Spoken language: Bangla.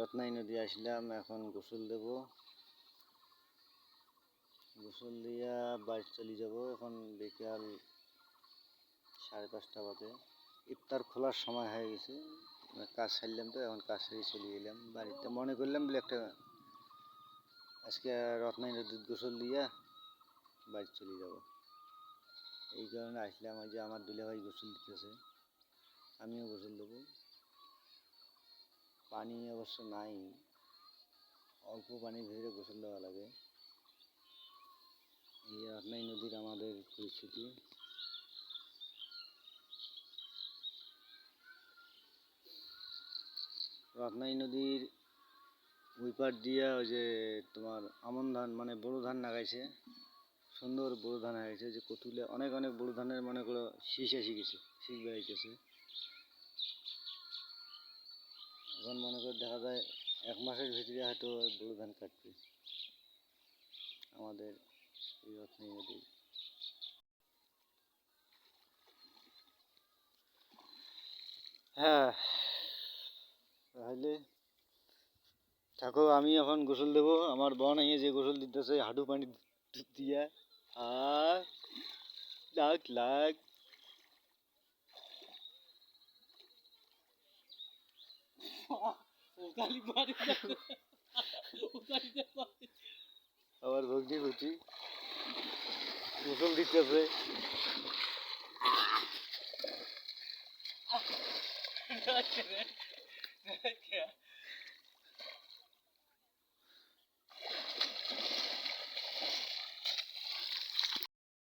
রত্নাই নদী আসলাম, এখন গোসল দেব। গোসল দিয়া বাড়ি চলে যাব। এখন বিকাল 5:30 বাজে। ইফতার খোলার সময় হয়ে গেছে। কাজ সারলাম তো, এখন কাজ সেরে চলে এলাম বাড়িতে। মনে করলাম বলে একটা আজকে রত্নাই নদীর গোসল দিয়া বাড়ি চলে যাব। এই কারণে আসলাম। ওই যে আমার দুলাভাই গোসল দিতেছে, আমিও গোসল দেবো। পানি অবশ্য নাই, অল্প পানির ভিতরে গোসল দেওয়া লাগে। এই রত্নাই নদীর আমাদের পরিস্থিতি। রত্নাই নদীর ওই পার দিয়া ওই যে তোমার আমন ধান মানে বড়ো ধান লাগাইছে, সুন্দর বড়ো ধান হয়ে গেছে। যে কতুলে অনেক অনেক বড়ো ধানের মনে করো শীষ এসে গেছে, শীষ বেড়াইতেছে। এখন মনে করে দেখা যায় 1 মাসের ভিতরে হয়তো বড়ো ধান কাটবে আমাদের এই রত্নাই নদী। হ্যাঁ, তাহলে থাকো, আমি এখন গোসল দেবো। আমার বোন আইয়ে যে গোসল দিতেছে হাঁটু পানি দিয়া। আর লাখ লাখ আমার ভগ্নি বুঝি গোসল দিতেছে।